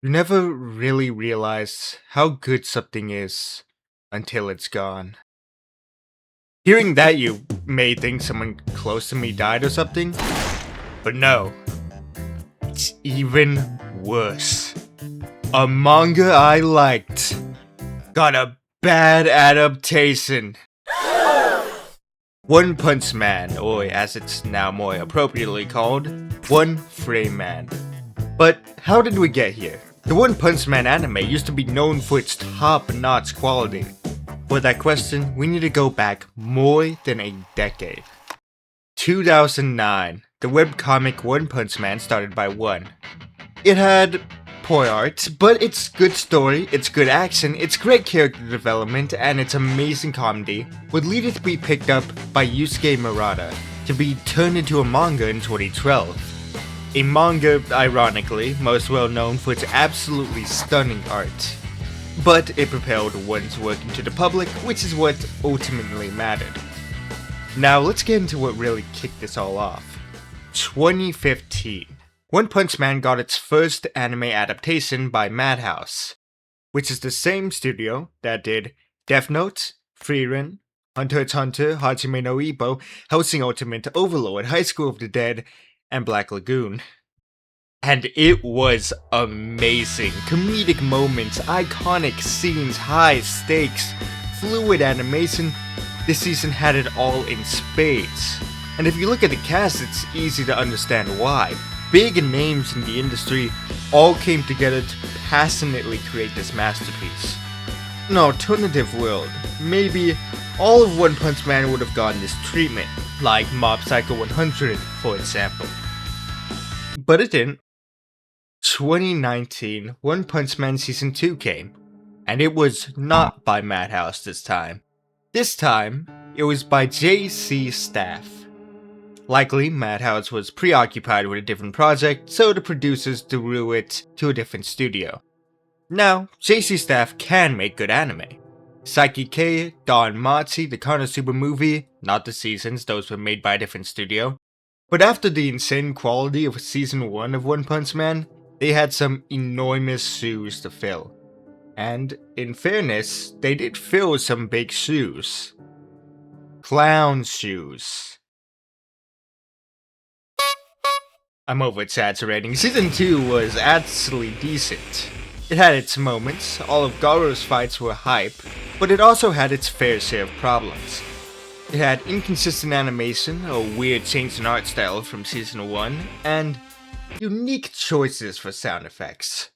You never really realize how good something is until it's gone. Hearing that, you may think someone close to me died or something, but no, it's even worse. A manga I liked got a bad adaptation. One Punch Man, or as it's now more appropriately called, One Frame Man. But how did we get here? The One Punch Man anime used to be known for its top-notch quality. For that question, we need to go back more than a decade. 2009, the webcomic One Punch Man started by One. It had poor art, but it's good story, it's good action, it's great character development, and it's amazing comedy would lead it to be picked up by Yusuke Murata to be turned into a manga in 2012. A manga, ironically, most well known for its absolutely stunning art. But it propelled One's work into the public, which is what ultimately mattered. Now let's get into what really kicked this all off. 2015. One Punch Man got its first anime adaptation by Madhouse, which is the same studio that did Death Note, Frieren, Hunter x Hunter, Hajime no Ippo, Hellsing Ultimate, Overlord, High School of the Dead, and Black Lagoon. And it was amazing. Comedic moments, iconic scenes, high stakes, fluid animation. This season had it all in spades. And if you look at the cast, it's easy to understand why. Big names in the industry all came together to passionately create this masterpiece. In an alternative world, maybe all of One Punch Man would have gotten this treatment, like Mob Psycho 100 for example. But it didn't. 2019, One Punch Man Season 2 came, and it was not by Madhouse this time. This time, it was by JC Staff. Likely, Madhouse was preoccupied with a different project, so the producers threw it to a different studio. Now, JC Staff can make good anime. Psyche K, Don Machi, the Konosuba movie, not the seasons, those were made by a different studio. But after the insane quality of Season 1 of One Punch Man, they had some enormous shoes to fill. And, in fairness, they did fill some big shoes. Clown shoes. I'm over-exaggerating. Season 2 was actually decent. It had its moments, all of Garo's fights were hype, but it also had its fair share of problems. It had inconsistent animation, a weird change in art style from Season 1, and unique choices for sound effects.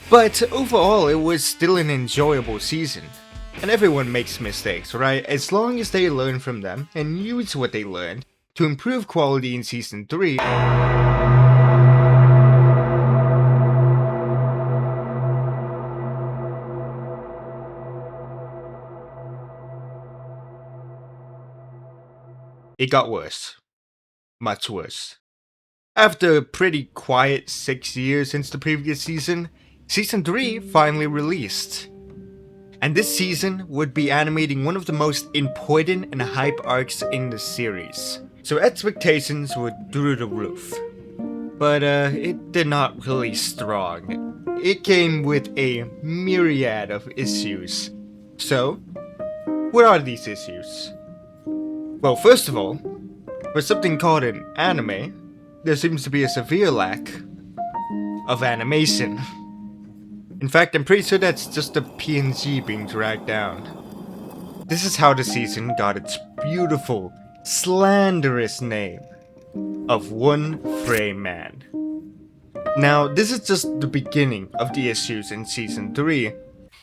But overall, it was still an enjoyable season. And everyone makes mistakes, right? As long as they learn from them and use what they learned to improve quality in Season 3. It got worse. Much worse. After a pretty quiet 6 years since the previous season, Season 3 finally released. And this season would be animating one of the most important and hype arcs in the series. So expectations were through the roof. But it did not release strong. It came with a myriad of issues. So, what are these issues? Well, first of all, for something called an anime, there seems to be a severe lack of animation. In fact, I'm pretty sure that's just a PNG being dragged down. This is how the season got its beautiful, slanderous name of One Frame Man. Now, this is just the beginning of the issues in Season 3.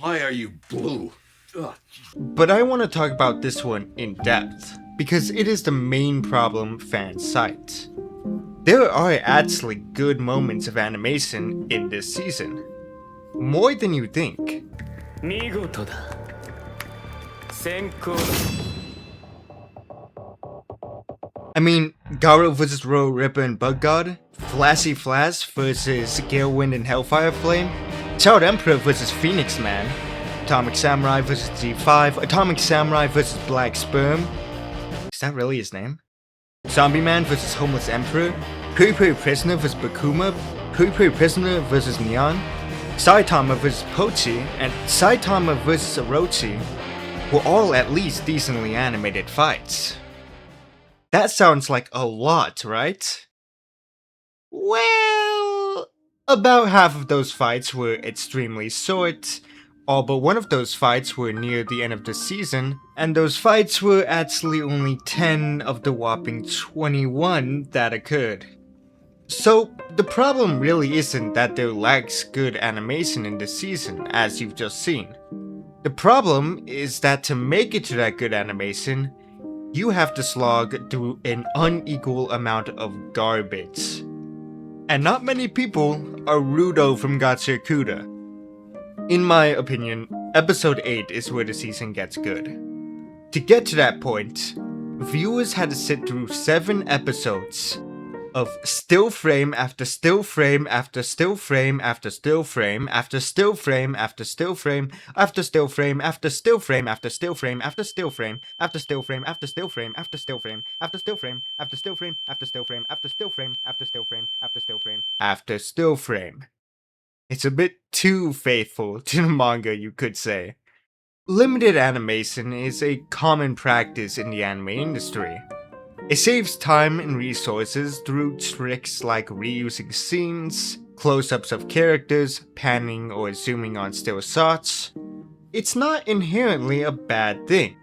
Why are you blue? Ugh. But I want to talk about this one in depth, because it is the main problem fans cite. There are actually good moments of animation in this season. More than you think. I mean, Garo vs. Royal Ripper and Bug God, Flashy Flash vs. Galewind and Hellfire Flame, Child Emperor vs. Phoenix Man, Atomic Samurai vs. Z5, Atomic Samurai vs. Black Sperm. Is that really his name? Zombie Man vs. Homeless Emperor, Puri Puri Prisoner vs. Bakuma, Puri Puri Prisoner vs. Neon, Saitama vs. Pochi, and Saitama vs. Orochi were all at least decently animated fights. That sounds like a lot, right? Well, about half of those fights were extremely short, all but one of those fights were near the end of the season, and those fights were actually only 10 of the whopping 21 that occurred. So, the problem really isn't that there lacks good animation in this season, as you've just seen. The problem is that to make it to that good animation, you have to slog through an unequal amount of garbage. And not many people are Rudo from Gachakuda. In my opinion, episode 8 is where the season gets good. To get to that point, viewers had to sit through 7 episodes of still frame after still frame after still frame after still frame after still frame after still frame after still frame after still frame after still frame after still frame after still frame after still frame after still frame after still frame after still frame after still frame after still frame after still frame after still frame after still frame. It's a bit too faithful to the manga, you could say. Limited animation is a common practice in the anime industry. It saves time and resources through tricks like reusing scenes, close-ups of characters, panning or zooming on still shots. It's not inherently a bad thing.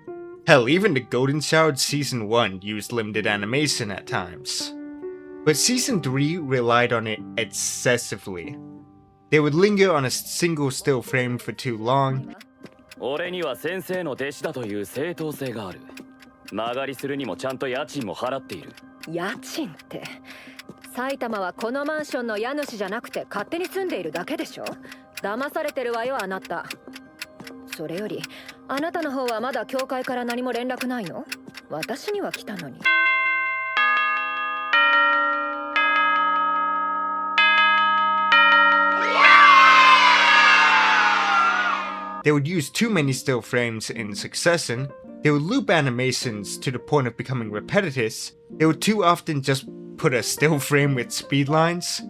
Hell, even the Golden Child Season 1 used limited animation at times. But Season 3 relied on it excessively. They would linger on a single still frame for too long. 俺には先生の弟子だという正当性がある。間借りするにもちゃんと家賃も払っている。家賃って、埼玉はこのマンションの家主じゃなくて勝手に住んでいるだけでしょ。騙されてるわよあなた。それよりあなたの方はまだ教会から何も連絡ないの？私には来たのに。They would use too many still frames in succession, they would loop animations to the point of becoming repetitious, they would too often just put a still frame with speed lines.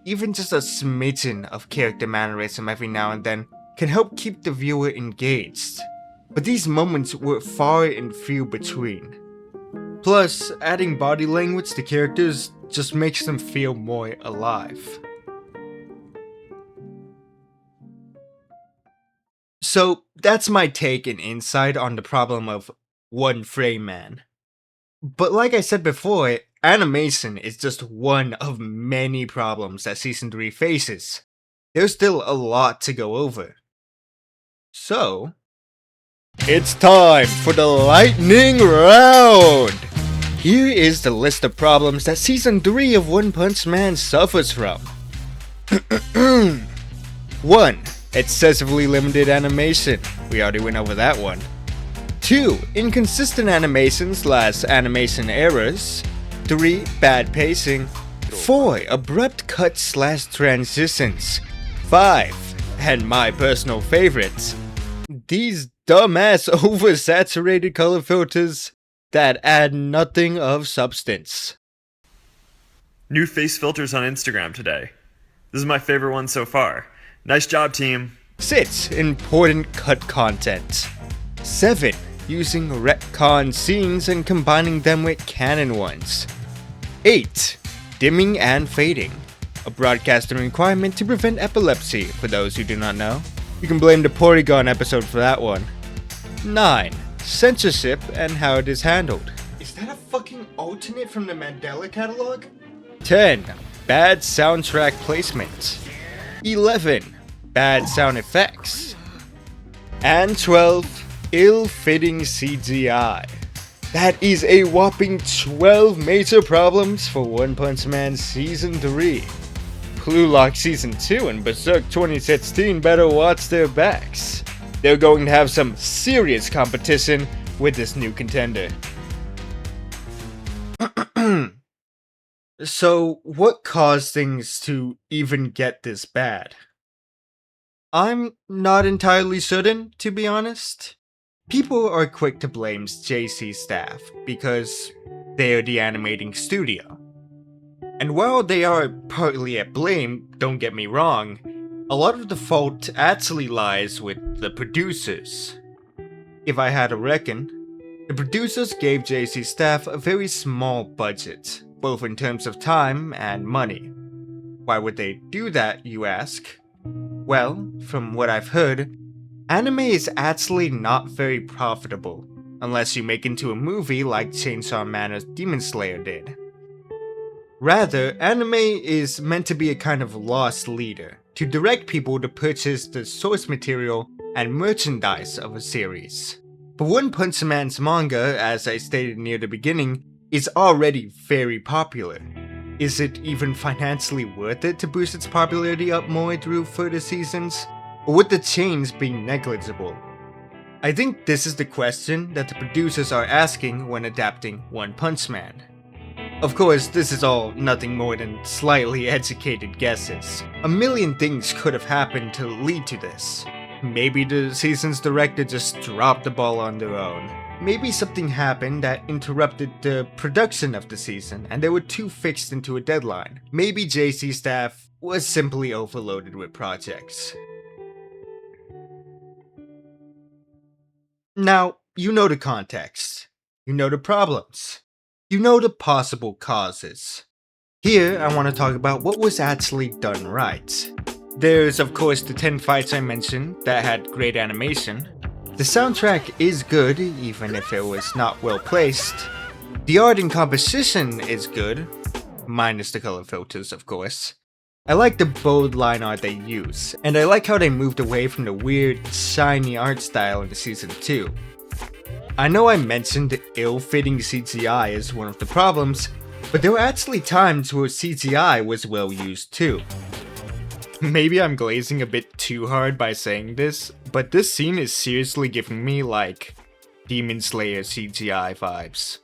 Even just a smidgen of character mannerism every now and then can help keep the viewer engaged. But these moments were far and few between. Plus, adding body language to characters just makes them feel more alive. So that's my take and insight on the problem of one frame man. But like I said before, animation is just one of many problems that Season 3 faces. There's still a lot to go over. So, it's time for the lightning round! Here is the list of problems that Season 3 of One Punch Man suffers from. 1. Excessively limited animation. We already went over that one. 2. Inconsistent animation/animation errors. 3. Bad pacing. 4. Abrupt cuts/transitions. 5. And my personal favorites, these dumbass oversaturated color filters that add nothing of substance. New face filters on Instagram today. This is my favorite one so far. Nice job, team. 6. Important cut content. 7. Using retcon scenes and combining them with canon ones. 8. Dimming and fading. A broadcasting requirement to prevent epilepsy, for those who do not know. You can blame the Porygon episode for that one. 9. Censorship and how it is handled. Is that a fucking alternate from the Mandela catalog? 10. Bad soundtrack placement. 11. Bad sound effects. And 12. Ill-fitting CGI. That is a whopping 12 major problems for One Punch Man Season 3. Blue Lock Season 2 and Berserk 2016 better watch their backs. They're going to have some serious competition with this new contender. So, what caused things to even get this bad? I'm not entirely certain, to be honest. People are quick to blame JC staff because they are the animating studio. And while they are partly at blame, don't get me wrong, a lot of the fault actually lies with the producers. If I had to reckon, the producers gave JC staff a very small budget, both in terms of time and money. Why would they do that, you ask? Well, from what I've heard, anime is actually not very profitable, unless you make into a movie like Chainsaw Man's Demon Slayer did. Rather, anime is meant to be a kind of lost leader, to direct people to purchase the source material and merchandise of a series. But One Punch Man's manga, as I stated near the beginning, is already very popular. Is it even financially worth it to boost its popularity up more through further seasons? Or would the change be negligible? I think this is the question that the producers are asking when adapting One Punch Man. Of course, this is all nothing more than slightly educated guesses. A million things could have happened to lead to this. Maybe the season's director just dropped the ball on their own. Maybe something happened that interrupted the production of the season and they were too fixed into a deadline. Maybe JC staff was simply overloaded with projects. Now, you know the context. You know the problems. You know the possible causes. Here, I want to talk about what was actually done right. There's of course the 10 fights I mentioned that had great animation. The soundtrack is good, even if it was not well placed. The art and composition is good, minus the color filters of course. I like the bold line art they use, and I like how they moved away from the weird, shiny art style in season 2. I know I mentioned ill-fitting CGI as one of the problems, but there were actually times where CGI was well used too. Maybe I'm glazing a bit too hard by saying this, but this scene is seriously giving me like Demon Slayer CGI vibes.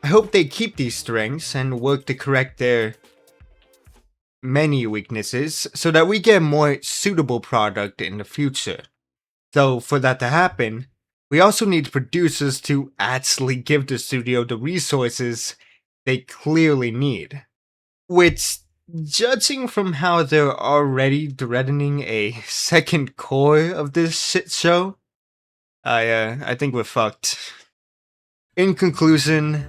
I hope they keep these strengths and work to correct their many weaknesses so that we get a more suitable product in the future. Though for that to happen, we also need producers to actually give the studio the resources they clearly need. Which, judging from how they're already threatening a second core of this shit show, I think we're fucked. In conclusion,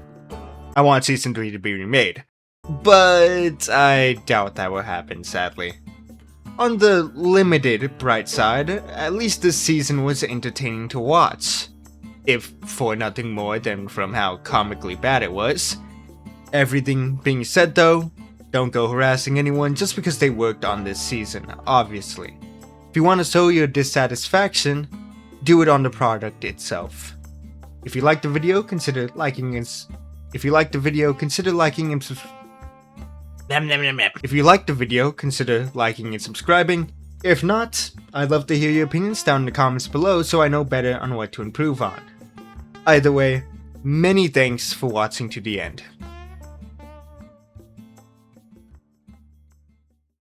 I want season 3 to be remade, but I doubt that will happen, sadly. On the limited bright side, at least this season was entertaining to watch, if for nothing more than from how comically bad it was. Everything being said though, don't go harassing anyone just because they worked on this season, obviously. If you want to show your dissatisfaction, do it on the product itself. If you liked the video, consider liking and If you liked the video, consider liking and subscribing. If not, I'd love to hear your opinions down in the comments below so I know better on what to improve on. Either way, many thanks for watching to the end.